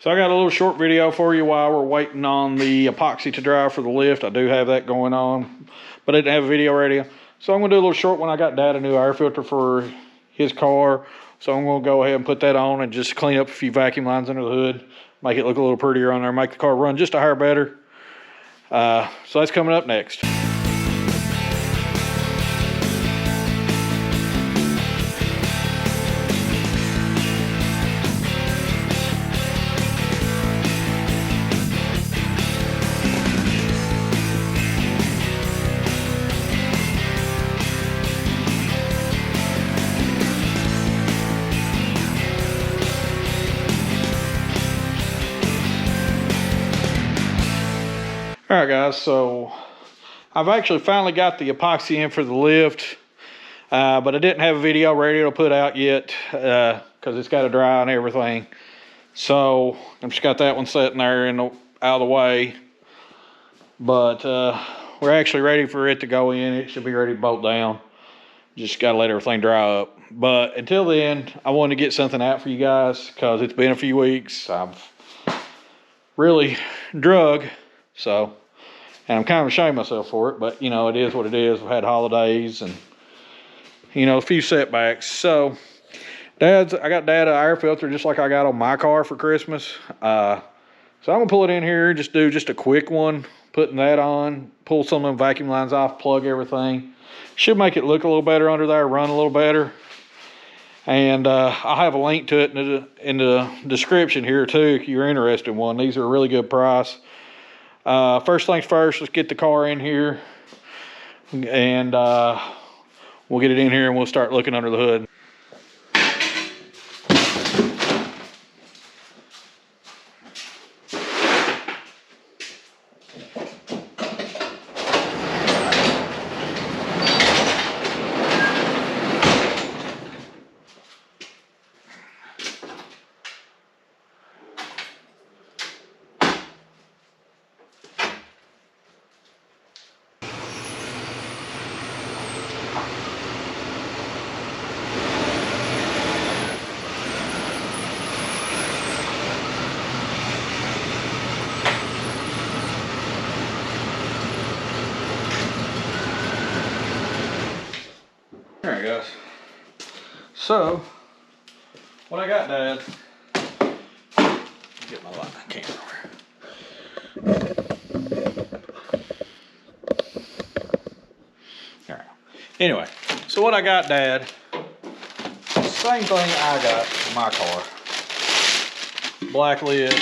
So I got a little short video for you while we're waiting on the epoxy to dry for the lift. I do have that going on, but I didn't have a video ready. So I'm gonna do a little short one. I got Dad a new air filter for his car. So I'm gonna go ahead and put that on and just clean up a few vacuum lines under the hood, make it look a little prettier on there, make the car run just a hair better. So that's coming up next. All right, guys, so I've actually finally got the epoxy in for the lift, but I didn't have a video ready to put out yet because it's got to dry and everything. So I've just got that one sitting there out of the way, but we're actually ready for it to go in. It should be ready to bolt down. Just got to let everything dry up. But until then, I wanted to get something out for you guys because it's been a few weeks. I've really drug. So, and I'm kind of ashamed of myself for it, but you know, it is what it is. We've had holidays and, you know, a few setbacks. So, I got Dad an air filter just like I got on my car for Christmas. So I'm gonna pull it in here, just do a quick one, putting that on, pull some of them vacuum lines off, plug everything. Should make it look a little better under there, run a little better. And I'll have a link to it in the description here too, if you're interested in one. These are a really good price. First things first, let's get the car in here and we'll get it in here and we'll start looking under the hood. All right, guys. So, what I got, Dad, get my light camera. All right. Anyway, so what I got, Dad, same thing I got for my car. Black lid,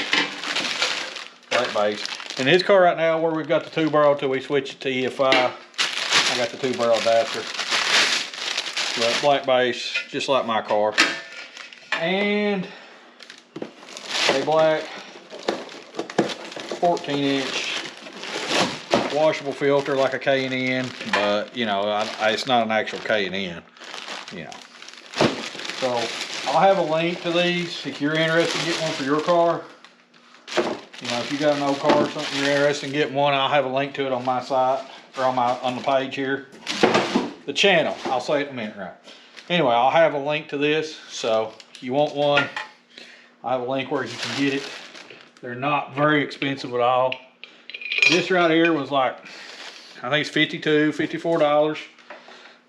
black base. In his car right now, where we've got the 2-barrel till we switch it to EFI, I got the 2-barrel adapter. But black base, just like my car. And a black 14-inch washable filter like a K&N, but you know, it's not an actual K&N, you know. So I'll have a link to these if you're interested in getting one for your car. You know, if you got an old car or something you're interested in getting one, I'll have a link to it on my site or on the page here. The channel, I'll say it in a minute, right? Anyway, I'll have a link to this, so if you want one, I have a link where you can get it. They're not very expensive at all. This right here was like, I think it's $52, $54.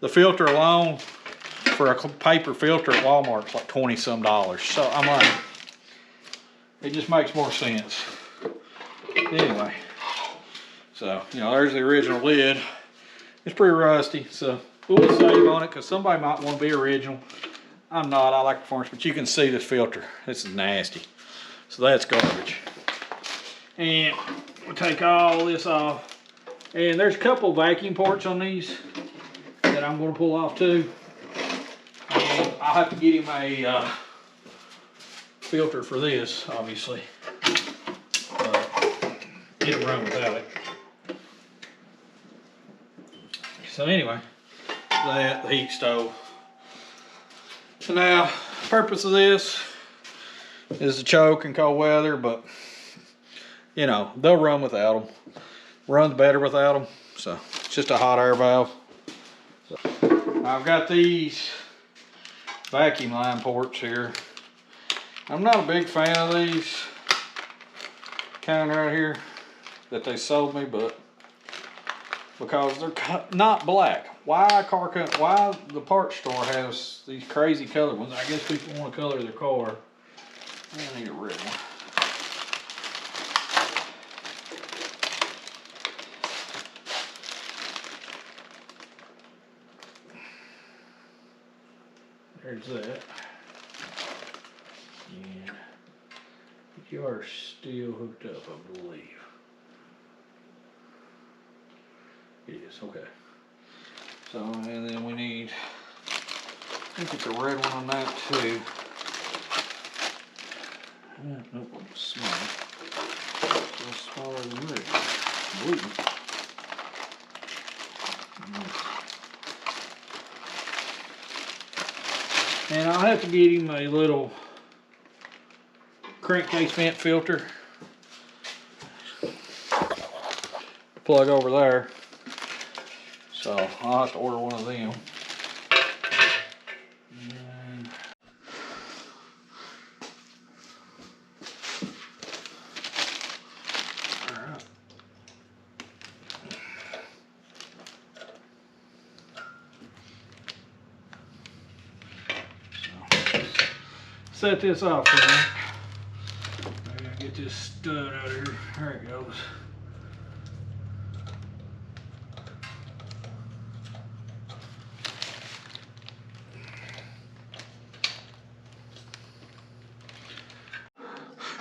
The filter alone for a paper filter at Walmart's like $20-some. So I'm like, it just makes more sense. Anyway, so you know, there's the original lid. It's pretty rusty, so we'll save on it because somebody might want to be original. I'm not, I like performance, but you can see this filter. This is nasty. So that's garbage. And we'll take all this off. And there's a couple vacuum ports on these that I'm going to pull off too. And I'll have to get him a filter for this, obviously. But it'll run without it. So anyway, the heat stove. So now, the purpose of this is to choke in cold weather, but you know, they'll run without them. Runs better without them. So it's just a hot air valve. So, I've got these vacuum line ports here. I'm not a big fan of these. kind right here that they sold me, but because they're not black. Why the parts store has these crazy colored ones? I guess people want to color their car. I need a red one. There's that. And you are still hooked up, I believe. It is, okay. So, and then we need, I think it's a red one on that too. Nope, small. It's smaller than red. Blue. And I'll have to get him a little crankcase vent filter. Plug over there. So I'll have to order one of them. And alright. So set this off for me. I gotta get this stud out of here. There it goes.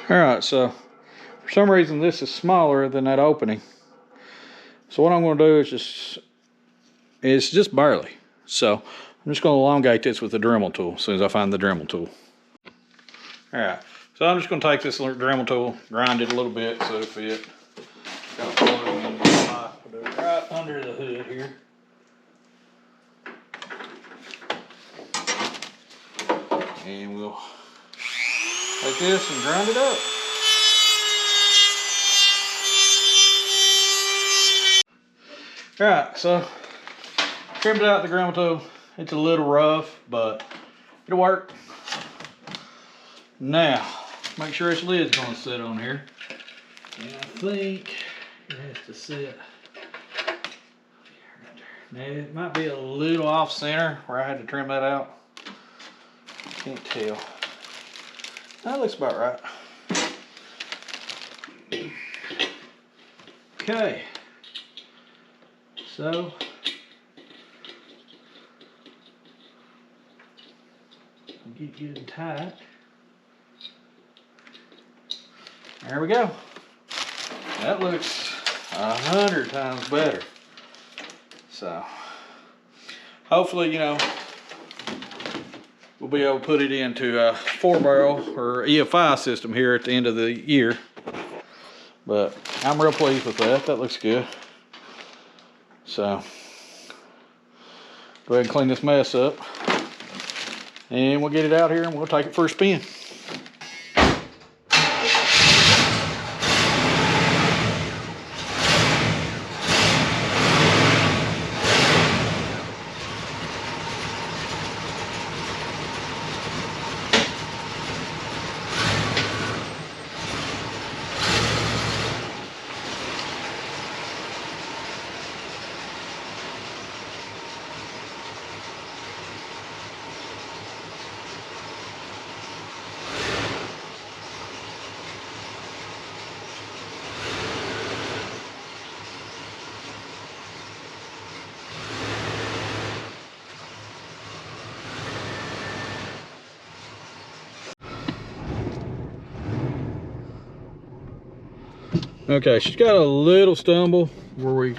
Alright, so for some reason this is smaller than that opening. So what I'm going to do is it's just barely. So I'm just going to elongate this with the Dremel tool as soon as I find the Dremel tool. Alright, so I'm just going to take this Dremel tool, grind it a little bit so it'll fit. Got to plug it in right under the hood here. And we'll take this and grind it up. Alright, so trimmed out the Dremel tool. It's a little rough, but it'll work. Now, make sure its lid's gonna sit on here. And I think it has to sit right there. Now, it might be a little off center where I had to trim that out. Can't tell. That looks about right. Okay. So get good and tight. There we go. That looks 100 times better. So hopefully, you know, we'll be able to put it into a 4-barrel or EFI system here at the end of the year. But I'm real pleased with that. That looks good. So go ahead and clean this mess up. And we'll get it out here and we'll take it for a spin. Okay, she's got a little stumble where we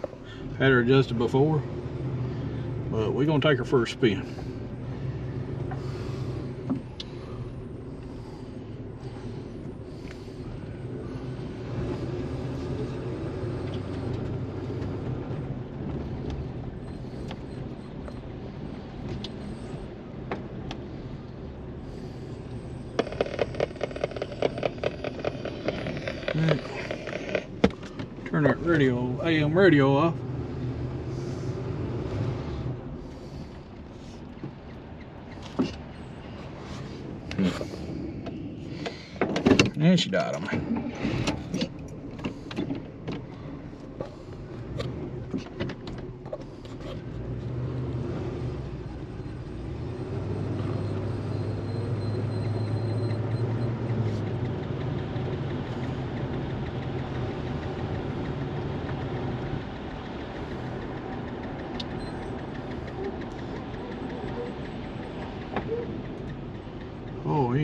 had her adjusted before, but we're gonna take her for a spin. Turn that radio, AM radio off. And she died on me.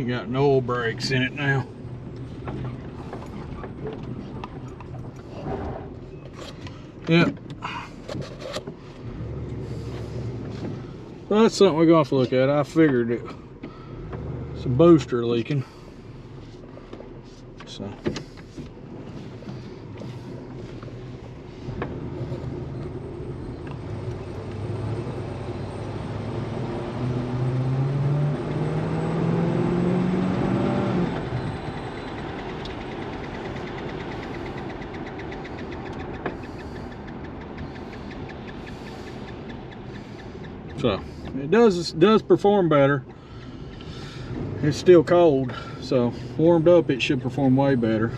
Ain't got no brakes in it now. Yep. Well, that's something we're gonna have to look at. I figured it's a booster leaking. So. So it does perform better. It's still cold, so warmed up it should perform way better.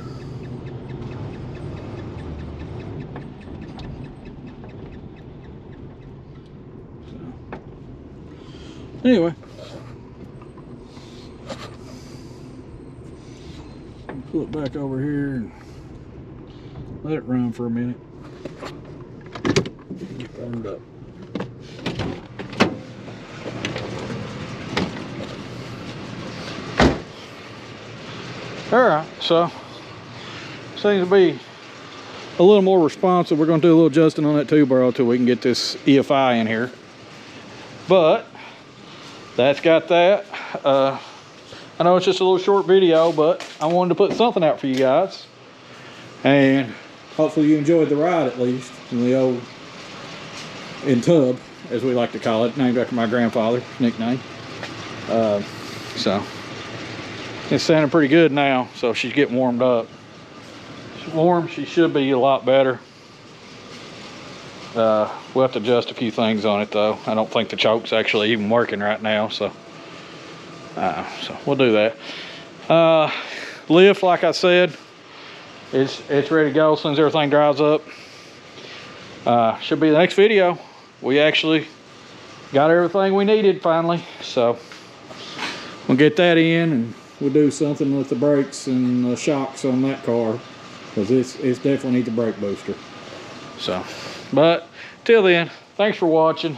So, anyway, pull it back over here and let it run for a minute. Get warmed up. Alright, so seems to be a little more responsive. We're going to do a little adjusting on that tube barrel till we can get this EFI in here. But that's got that. I know it's just a little short video, but I wanted to put something out for you guys. And hopefully you enjoyed the ride, at least, in the old tub, as we like to call it, named after my grandfather's nickname. So it's sounding pretty good now, so she's getting warmed up. She's warm, she should be a lot better. We'll have to adjust a few things on it though. I don't think the choke's actually even working right now, so we'll do that. Lift, like I said, it's ready to go as soon as everything dries up. Should be the next video. We actually got everything we needed finally, so we'll get that in and we'll do something with the brakes and the shocks on that car, because it's definitely needs a brake booster. So, but till then, thanks for watching.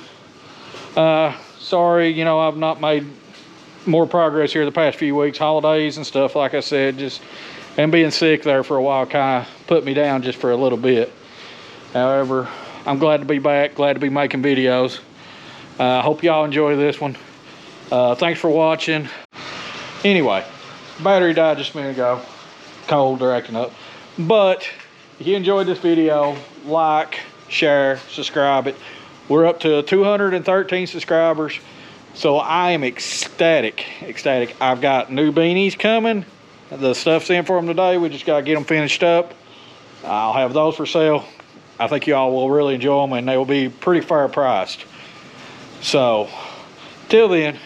Sorry, you know, I've not made more progress here the past few weeks, holidays and stuff, like I said, and being sick there for a while kind of put me down just for a little bit. However, I'm glad to be back, glad to be making videos. I hope y'all enjoy this one. Thanks for watching. Anyway, battery died just a minute ago. Cold, they're acting up. But if you enjoyed this video, like, share, subscribe it. We're up to 213 subscribers. So I am ecstatic. I've got new beanies coming. The stuff's in for them today. We just got to get them finished up. I'll have those for sale. I think y'all will really enjoy them, and they will be pretty fair priced. So, till then,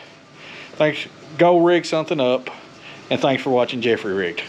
thanks. Go rig something up, and thanks for watching Jeffrey Rigged.